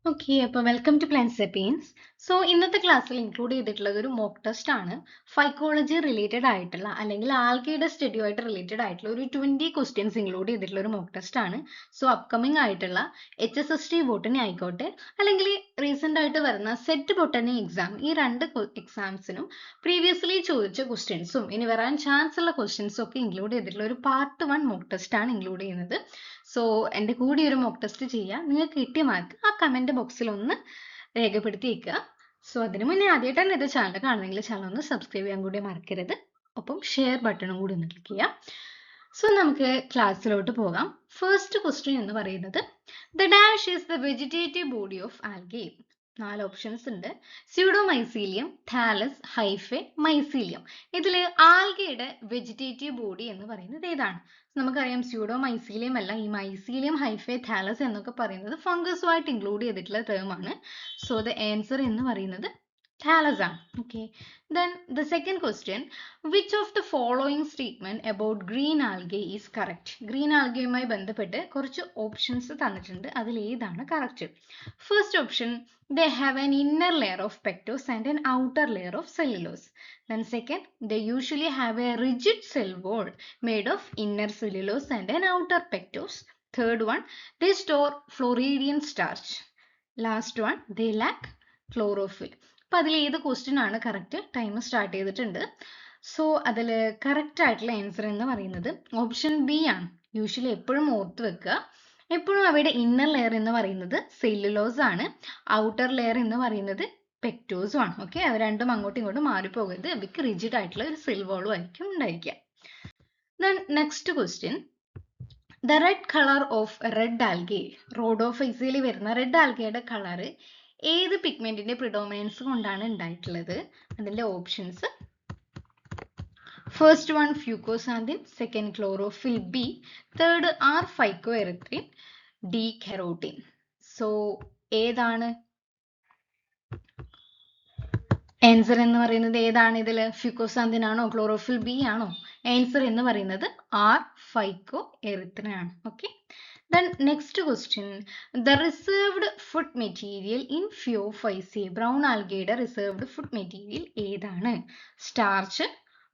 Okay, അപ്പോൾ welcome to plant സെപ്പീൻസ്. So ഇന്നത്തെ ക്ലാസ്സിൽ ഇൻക്ലൂഡ് ചെയ്തിട്ടുള്ളത് ഒരു മോക്ക് ടെസ്റ്റ് ആണ്. ഫൈക്കോളജി റിലേറ്റഡ് ആയിട്ടുള്ള അല്ലെങ്കിൽ ആൽഗയുടെ സ്റ്റഡിയുമായിട്ട് റിലേറ്റഡ് ആയിട്ടുള്ള ഒരു 20 ക്വസ്റ്റ്യൻസ് ഇൻക്ലൂഡ് ചെയ്തിട്ടുള്ള ഒരു മോക്ക് ടെസ്റ്റ് ആണ്. സോ അപ്കമിങ് ആയിട്ടുള്ള HSST ബോട്ടണി ആയിക്കോട്ടെ അല്ലെങ്കിൽ റീസെന്റ് ആയിട്ട് വരുന്ന സെറ്റ് ബോട്ടണി എക്സാം, ഈ രണ്ട് എക്സാംസിനും പ്രീവിയസ്ലി ചോദിച്ച ക്വസ്റ്റ്യൻസും ഇനി വരാൻ ചാൻസ് ഉള്ള ക്വസ്റ്റ്യൻസും ഒക്കെ ഇൻക്ലൂഡ് ചെയ്തിട്ടുള്ള ഒരു പാർട്ട് 1 മോക്ക് ടെസ്റ്റ് ആണ് ഇൻക്ലൂഡ് ചെയ്യുന്നത്. സോ എൻ്റെ കൂടി ഒരു മോക്ക് ടെസ്റ്റ് ചെയ്യുക. നിങ്ങൾക്ക് കിട്ടിയ മാർക്ക് ആ കമൻറ്റ് ബോക്സിൽ ഒന്ന് രേഖപ്പെടുത്തി വെക്കുക. സോ അതിനു മുന്നേ ആദ്യമായിട്ടാണ് ഇത് ചാനൽ കാണുന്നെങ്കിൽ ചാനൽ ഒന്ന് സബ്സ്ക്രൈബ് ചെയ്യാൻ കൂടി മറക്കരുത്. ഒപ്പം ഷെയർ ബട്ടണും കൂടി ഒന്ന് ക്ലിക്ക് ചെയ്യാം. സോ നമുക്ക് ക്ലാസ്സിലോട്ട് പോകാം. ഫസ്റ്റ് ക്വസ്റ്റ്യൻ എന്ന് പറയുന്നത് the dash is the vegetative body of algae. 4 options ഉണ്ട്. Pseudomycelium, thallus, hyphae, mycelium. ഇതിൽ ആൽഗയുടെ വെജിറ്റേറ്റീവ് ബോഡി എന്ന് പറയുന്നത് ഏതാണ്? നമുക്കറിയാം സ്യൂഡോമൈസീലിയം അല്ല, ഈ മൈസീലിയം, ഹൈഫെ, താലസ് എന്നൊക്കെ പറയുന്നത് ഫംഗസുമായിട്ട് ഇൻക്ലൂഡ് ചെയ്തിട്ടുള്ള ടേം ആണ്. സോ ദ ആൻസർ എന്ന് പറയുന്നത് താലസ് ആണ്. Okay, then the second question, which of the following statement about green algae is correct? green algae ബന്ധപ്പെട്ട് കുറച്ച് ഓപ്ഷൻസ് തന്നിട്ടുണ്ട്. അതിൽ ഏതാണ് correct? First option, they have an inner layer of pectose and an outer layer of cellulose. Then second, they usually have a rigid cell wall made of inner cellulose and an outer pectose. Third one, they store Floridian starch. Last one, they lack chlorophyll. അപ്പോൾ അതിൽ ഏത് question ആണ് correct? Time start ചെയ്തിട്ടുണ്ട്. So അതിൽ correct ആയിട്ടുള്ള answer എന്ന് പറയുന്നത് option B ആണ്. യൂഷ്വലി എപ്പോഴും ഓർത്ത് വെക്കുക, എപ്പോഴും അവയുടെ ഇന്നർ ലെയർ എന്ന് പറയുന്നത് സെല്ലുലോസ് ആണ്, ഔട്ടർ ലെയർ എന്ന് പറയുന്നത് പെക്ടോസും ആണ്. ഓക്കെ, അവ രണ്ടും അങ്ങോട്ടും ഇങ്ങോട്ടും മാറിപ്പോകരുത്. അവയ്ക്ക് റിജിഡ് ആയിട്ടുള്ള ഒരു സെൽ വാളും ആയിരിക്കും ഉണ്ടായിരിക്കുക. Then next question, the red color of red algae, റോഡോഫൈസിയിൽ വരുന്ന റെഡ് ആൽഗയുടെ കളർ ഏത് പിഗ്മെന്റിന്റെ പ്രിഡോമിനൻസ് കൊണ്ടാണ് ഉണ്ടായിട്ടുള്ളത്? അതിന്റെ options, first one fucoxanthin, second chlorophyll B, third R phycoerythrin, D carotene. So ഏതാണ് ആൻസർ എന്ന് പറയുന്നത്? ഏതാണ് ഇതിൽ? ഫ്യൂക്കോസാന്തിൻ ആണോ ക്ലോറോഫിൽ ബി ആണോ? ആൻസർ എന്ന് പറയുന്നത് ആർ ഫൈക്കോഎറിത്രിൻ ആണ്. Okay, then next question, the reserved food material in Phaeophyceae, brown algae reserved food material ഏതാണ്? Starch,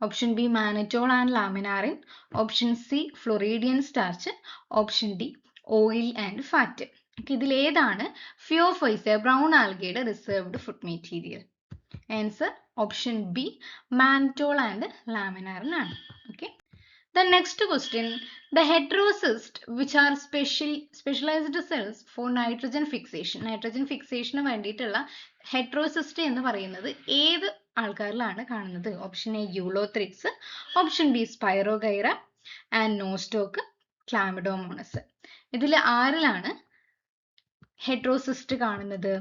option B mannitol and laminarin, option C floridean starch, option D oil and fat. ഇതിൽ ഏതാണ് Phaeophyceae brown algae reserved food material? Answer option B mannitol and laminarin ആണ്. Okay, the next question, the heterocysts which are specialized cells for nitrogen fixation വേണ്ടിയിട്ടുള്ള ഹെറ്ററോസിസ്റ്റ് എന്ന് പറയുന്നത് ഏത് ആൾക്കാരിലാണ് കാണുന്നത്? Option A ulothrix, option B spirogyra and nostoc, chlamydomonas. ഇതിൽ ആരിലാണ് ഹെറ്ററോസിസ്റ്റ് കാണുന്നത്?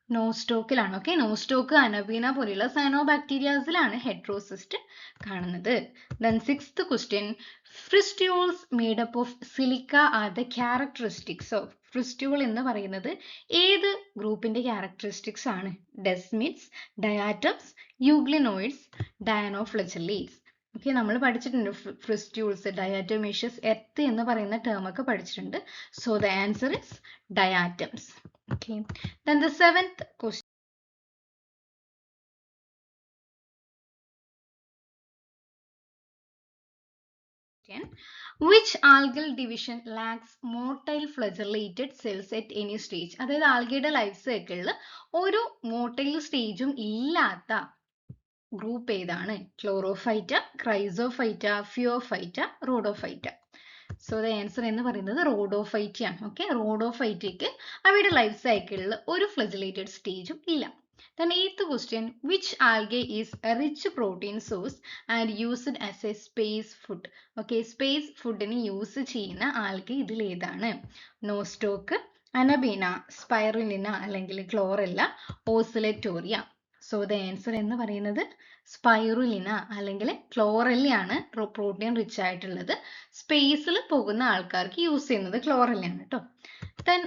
നോസ്റ്റോക്കിലാണ്. ഓക്കെ, നോസ്റ്റോക്ക്, അനബീന പോലെയുള്ള സയനോബാക്ടീരിയാസിലാണ് ഹെറ്ററോസിസ്റ്റ് കാണുന്നത്. Then sixth question, fistules made up of silica are the characteristics of. ഫിസ്റ്റ്യൂൾ എന്ന് പറയുന്നത് ഏത് ഗ്രൂപ്പിന്റെ ക്യാരക്ടറിസ്റ്റിക്സ് ആണ്? ഡെസ്മിഡ്സ്, ഡയാറ്റംസ്, യൂഗ്ലിനോയിഡ്സ്, ഡയനോഫ്ലജെല്ലേറ്റ്സ്. ഓക്കെ, നമ്മൾ പഠിച്ചിട്ടുണ്ട് ഫിസ്റ്റ്യൂൾസ്, ഡയാറ്റോമേഷ്യസ്, എർത്ത് എന്ന് പറയുന്ന ടേം ഒക്കെ പഠിച്ചിട്ടുണ്ട്. So the answer is diatoms. Okay, then the seventh question, which algal division lacks motile flagellated cells at any stage? അതായത് ആൽഗയുടെ ലൈഫ് സൈക്കിളിൽ ഒരു മോട്ടൈൽ സ്റ്റേജും ഇല്ലാത്ത ഗ്രൂപ്പ് ഏതാണ്? ക്ലോറോഫൈറ്റ, ക്രൈസോഫൈറ്റ, ഫിയോഫൈറ്റ, റോഡോഫൈറ്റ. സോ ദ ആൻസർ എന്ന് പറയുന്നത് റോഡോഫൈറ്റ ആണ്. ഓക്കെ, റോഡോഫൈറ്റയ്ക്ക് അവയുടെ ലൈഫ് സൈക്കിളിൽ ഒരു ഫ്ലജലേറ്റഡ് സ്റ്റേജും ഇല്ല. Then eighth question, which algae is a rich protein source and used as a space food? Okay, space foodന് യൂസ് ചെയ്യുന്ന ആൽഗെ ഇതിൽ ഏതാണ്? നോസ്റ്റോക്ക്, അനബീന, സ്പൈറുലിന അല്ലെങ്കിൽ chlorella, oscillatoria. So the answer എന്ന് പറയുന്നത് സ്പൈറുലിന അല്ലെങ്കിൽ ക്ലോറെല്ലയാണ് പ്രോട്ടീൻ റിച്ച് ആയിട്ടുള്ളത്. സ്പേസിൽ പോകുന്ന ആൾക്കാർക്ക് യൂസ് ചെയ്യുന്നത് ക്ലോറെല്ലയാണ് കേട്ടോ. Then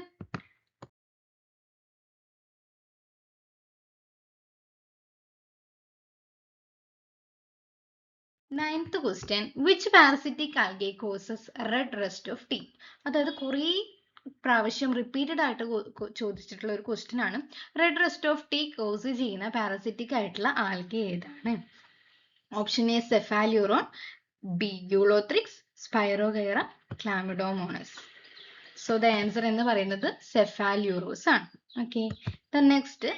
ninth question, which parasitic algae causes red rust of teeth? അതായത് കുറേ പ്രാവശ്യം റിപ്പീറ്റഡ് ആയിട്ട് ചോദിച്ചിട്ടുള്ള ഒരു ക്വസ്റ്റ്യൻ ആണ്. Red rust of tea cause ചെയ്യുന്ന പാരസിറ്റിക് ആയിട്ടുള്ള ആൽഗെ ഏതാണ്? Option A cephaleuros, B ulothrix, spirogyra, chlamydomonas. So the answer എന്ന് പറയുന്നത് സെഫാലിയൂറോസ് ആണ്. Okay, the next,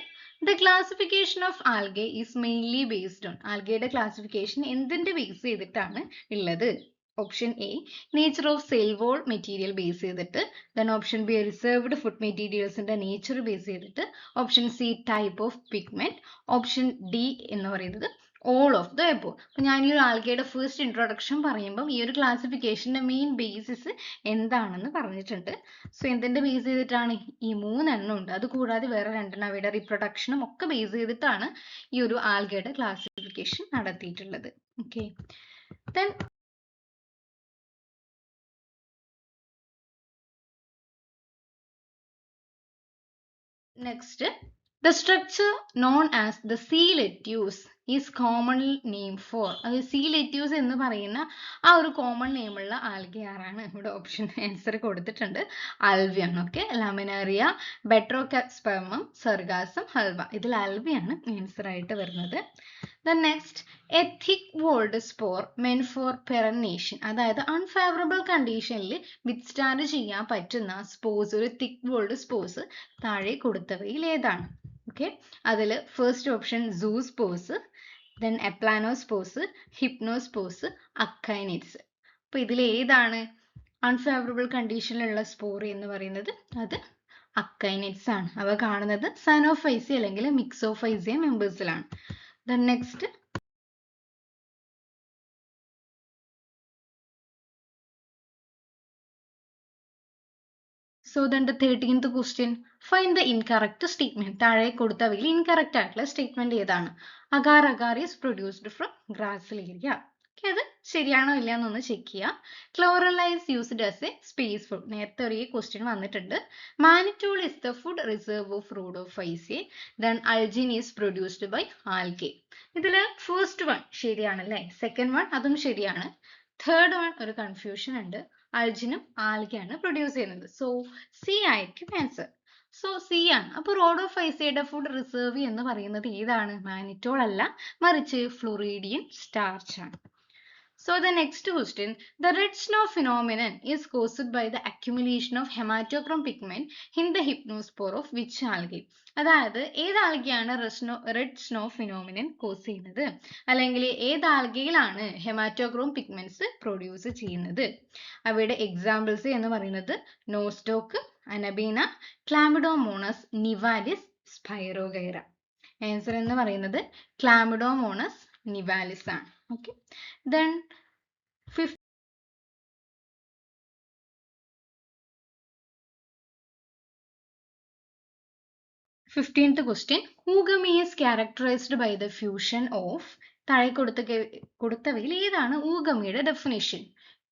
the classification of algae is mainly based on, algae classification എന്തിന്റെ base ചെയ്തിട്ടാണ് ഉള്ളത്? Option A nature of cell wall material base ചെയ്തിട്ട്, then option B reserved food മെറ്റീരിയൽസിന്റെ nature base ചെയ്തിട്ട്, option C type of pigment, option D എന്ന് പറയുന്നത് all of the above. അപ്പൊ ഞാൻ ഈ ഒരു ആൽഗയുടെ ഫസ്റ്റ് ഇൻട്രൊഡക്ഷൻ പറയുമ്പോൾ ഈ ഒരു ക്ലാസിഫിക്കേഷന്റെ മെയിൻ ബേസിസ് എന്താണെന്ന് പറഞ്ഞിട്ടുണ്ട്. സോ എന്തിന്റെ ബേസ് ചെയ്തിട്ടാണ്? ഈ 3 എണ്ണം ഉണ്ട്, അത് കൂടാതെ വേറെ 2 എണ്ണം അവയുടെ റിപ്രൊഡക്ഷനും ഒക്കെ ബേസ് ചെയ്തിട്ടാണ് ഈ ഒരു ആൽഗയുടെ ക്ലാസിഫിക്കേഷൻ നടത്തിയിട്ടുള്ളത്. Okay, then next, the structure known as the sea lettuce is commonly named for. അത് sea lettuce എന്ന് പറയുന്ന ആ ഒരു കോമൺ നെയിം ഉള്ള ആൽഗെ ആരാണ്? ഇവിടെ ഓപ്ഷൻ ആൻസർ കൊടുത്തിട്ടുണ്ട്, ആൽവിയാണ്. ഓക്കെ, ലാമിനാരിയ, ബെട്രോകാസ്പെർമം, സർഗാസം, ഹൽവ. ഇതിൽ ആൽവിയാണ് ആൻസർ ആയിട്ട് വരുന്നത്. The next, a thick walled spore meant for perenniation. അതായത് അൺഫേവറബിൾ കണ്ടീഷനിൽ വിത്ത്സ്റ്റാൻഡ് ചെയ്യാൻ പറ്റുന്ന സ്പോർസ്, ഒരു തിക്ക് വോൾഡ് സ്പോർസ് താഴെ കൊടുത്തവയിൽ ഏതാണ്? ഓക്കെ, അതിൽ ഫസ്റ്റ് ഓപ്ഷൻ സൂസ്പോസ്, ദെൻ എപ്ലാനോസ്പോസ്, ഹിപ്നോസ്പോസ്, അക്കൈനിറ്റ്സ്. അപ്പൊ ഇതിൽ ഏതാണ് അൺഫേവറബിൾ കണ്ടീഷനിലുള്ള സ്പോറി എന്ന് പറയുന്നത്? അത് അക്കൈനിറ്റ്സ് ആണ്. അവ കാണുന്നത് സനോഫൈസി അല്ലെങ്കിൽ മിക്സോഫൈസിയ മെമ്പേഴ്സിലാണ്. The next, so then the 13th question, find the incorrect statement. താഴെ കൊടുത്തവയിൽ ഇൻകറക്റ്റ് ആയിട്ടുള്ള സ്റ്റേറ്റ്മെന്റ് ഏതാണ്? Agar agar is produced from Gracilaria. അത് ശരിയാണോ ഇല്ലയെന്നൊന്ന് ചെക്ക് ചെയ്യുക. Chlorella is used as a space food. നേരത്തെ ഒരു ക്വസ്റ്റ്യൻ വന്നിട്ടുണ്ട്. Mannitol is the food reserve of Rhodophyceae. Then algin is produced by algae. ഇതിൽ ഫസ്റ്റ് വൺ ശരിയാണല്ലേ, സെക്കൻഡ് വൺ അതും ശരിയാണ്, തേർഡ് വൺ ഒരു കൺഫ്യൂഷൻ ഉണ്ട്, അൾജിനും ആൽഗയാണ് പ്രൊഡ്യൂസ് ചെയ്യുന്നത്. സോ സി ആയിരിക്കും ആൻസർ. സോ സി ആണ്. അപ്പൊ റോഡോഫൈസയുടെ ഫുഡ് റിസർവ് എന്ന് പറയുന്നത് ഏതാണ്? മാനിറ്റോൾ അല്ല, മറിച്ച് ഫ്ലോറിഡിയൻ സ്റ്റാർച്ച് ആണ്. So the next question, the red snow phenomenon is caused by the accumulation of hematochrome pigment in the hypnospore of which algae? അതായത് ഏത് ആൽഗയാണ് റെഡ് സ്നോ ഫിനോമിനൻ കോസ് ചെയ്യുന്നത്, അല്ലെങ്കിൽ ഏത് ആൽഗയിലാണ് ഹെമാറ്റോക്രോം പിഗ്മെന്റ്സ് പ്രൊഡ്യൂസ് ചെയ്യുന്നത്? അവയുടെ എക്സാമ്പിൾസ് എന്ന് പറയുന്നത് നോസ്റ്റോക്ക്, അനബീന, ക്ലാമിഡോമോണസ്, നിവാലിസ്, സ്പൈറോഗൈറ. ആൻസർ എന്ന് പറയുന്നത് ക്ലാമിഡോമോണസ് നിവാലിസ് ആണ്. Okay, then 15th question, oogammy is characterized by the fusion of, താഴെ കൊടുത്തവയിൽ ഏതാണ് oogamyയുടെ definition?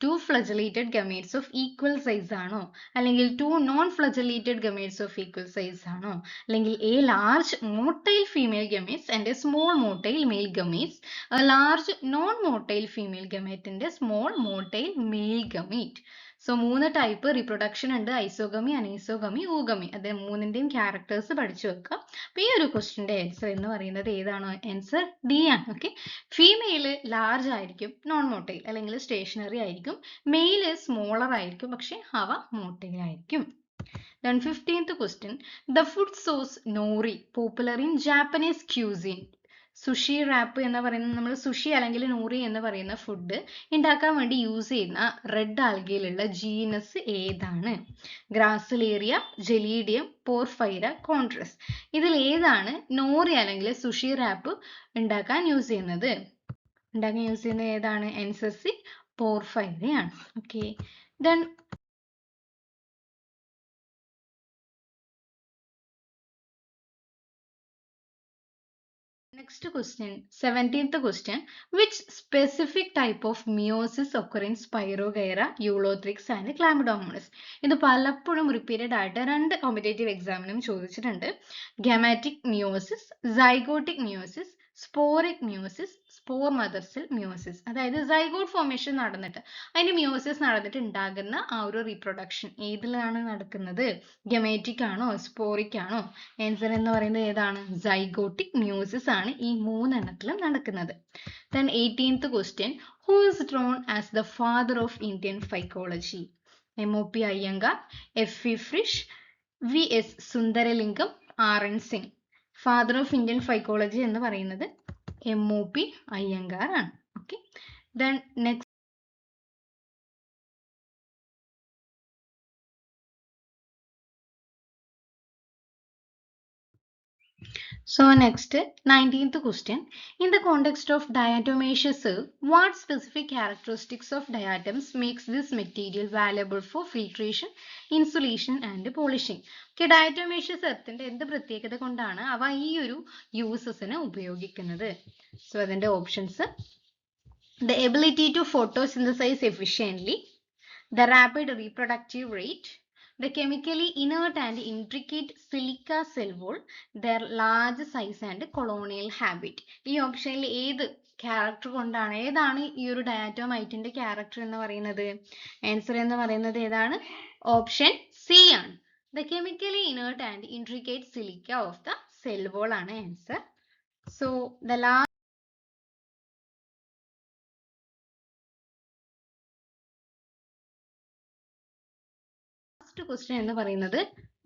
2 flagellated gametes of equal size ആണോ, അല്ലെങ്കിൽ 2 non flagellated gametes of equal size ആണോ, അല്ലെങ്കിൽ a large motile female gametes and a small motile male gametes, a large non motile female gamete and a small motile male gamete. So 3 type reproduction ഉണ്ട്, isogamy, അനൈസോഗമി, ഊഗമി. അത് മൂന്നിന്റെയും characters പഠിച്ചു വെക്കുക. അപ്പൊ ഈ ഒരു ക്വസ്റ്റിന്റെ answer എന്ന് പറയുന്നത് ഏതാണോ? ആൻസർ ഡി ആണ്. ഓക്കെ, ഫീമെയിൽ ലാർജ് ആയിരിക്കും, നോൺ മോട്ടൈൽ അല്ലെങ്കിൽ സ്റ്റേഷനറി ആയിരിക്കും, മെയിൽ സ്മോളർ ആയിരിക്കും, പക്ഷെ അവ മോട്ടൈൽ ആയിരിക്കും. Then 15th question, the food source nori popular in Japanese cuisine. Sushi wrap എന്ന് പറയുന്നത്, നമ്മൾ സുഷി അല്ലെങ്കിൽ നൂറി എന്ന് പറയുന്ന ഫുഡ് ഉണ്ടാക്കാൻ വേണ്ടി യൂസ് ചെയ്യുന്ന റെഡ് ആൽഗയിലുള്ള ജീനസ് ഏതാണ്? Gracilaria, Gelidium, Porphyra, contrast. ഇതിൽ ഏതാണ് നോറി അല്ലെങ്കിൽ സുഷി റാപ്പ് ഉണ്ടാക്കാൻ യൂസ് ചെയ്യുന്നത്? ഏതാണ്? ആൻസർ സി, പോർഫൈറയാണ്. Okay, then next question, 17th question, which specific type of meiosis occur in Spirogyra, Eulothrix and Chlamydomonas? ഇത് പലപ്പോഴും റിപ്പീറ്റഡ് ആയിട്ട് 2 കോമ്പറ്റേറ്റീവ് എക്സാമിനും ചോദിച്ചിട്ടുണ്ട്. Gametic meiosis, zygotic meiosis, sporic meiosis, spore mother cell meiosis. അതായത് zygote formation നടന്നിട്ട് അതിന്റെ meiosis നടന്നിട്ട് ഉണ്ടാകുന്ന ആ ഒരു റീപ്രൊഡക്ഷൻ ഏതിലാണ് നടക്കുന്നത്? ഗമേറ്റിക് ആണോ സ്പോറിക് ആണോ? ആൻസർ എന്ന് പറയുന്നത് ഏതാണ്? സൈഗോട്ടിക് മിയോസിസ് ആണ് ഈ മൂന്നെണ്ണത്തിലും നടക്കുന്നത്. Then 18th question, who is known as the father of Indian phycology? M.O.P. Iyengar, F.V. Frisch, V.S. Sundaralingam, R.N. Singh. Father of Indian phycology എന്ന് പറയുന്നത് M.O.P. അയ്യങ്കാർ ആണ്. Okay, then next So next 19th question, in the context of diatomaceous earth, what specific characteristics of diatoms makes this material valuable for filtration, insulation and polishing? Okay, diatomaceous earthന്റെ എന്ത് പ്രത്യേകത കൊണ്ടാണ് അവ ഈ ഒരു യൂസസിന് ഉപയോഗിക്കുന്നത്? So അതിന്റെ options: the ability to photosynthesize efficiently, the rapid reproductive rate, the chemically inert and intricate silica cell wall, their large size and colonial habit. ഈ ഓപ്ഷനിൽ ഏത് ക്യാരക്ടർ കൊണ്ടാണ്, ഏതാണ് ഈ ഒരു ഡയാറ്റോമൈറ്റിന്റെ ക്യാരക്ടർ എന്ന് പറയുന്നത്? ആൻസർ എന്ന് പറയുന്നത് ഏതാണ്? ഓപ്ഷൻ സി ആണ്. The chemically inert and intricate silica of the cell wall ആണ് answer. So the last question എന്ന് പറയുന്നത്,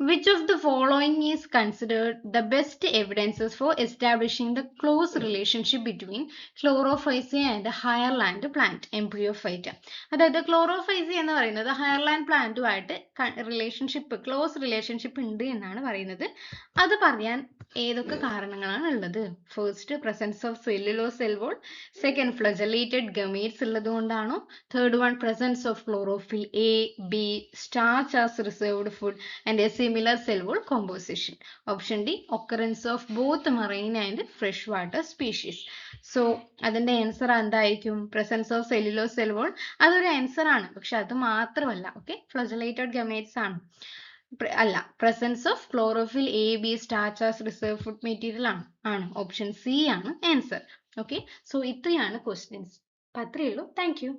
which of the following is considered the best evidences for establishing the close relationship between chlorophyceae and higher land plant embryophyta? അതായത് chlorophyceae എന്ന് പറയുന്നത് higher land പ്ലാന്റുമായിട്ട് relationship, close relationship ഉണ്ട് എന്നാണ് പറയുന്നത്. അത് പറയാൻ ഏതൊക്കെ കാരണങ്ങളാണ് ഉള്ളത്? First, presence of cellulose cell wall. Second, flagellated gametes ഉള്ളത് കൊണ്ടാണോ? Third one, presence of chlorophyll A, B, starch as reserved food and a similar cell wall composition. Option D, occurrence of both marine and freshwater species. So അതിന്റെ answer എന്തായിരിക്കും? Presence of cellulose cell wall. അതൊരു answer ആണ്, പക്ഷെ അത് മാത്രമല്ല. Okay, flagellated gametes ആണ്. അല്ല, presence of chlorophyll A, B, starch as reserve food material ആണ്. ഓപ്ഷൻ സി ആണ് ആൻസർ. ഓക്കെ, സോ ഇത്രയാണ് ക്വസ്റ്റ്യൻസ്. അപ്പൊ അത്രയേ ഉള്ളൂ. Thank U.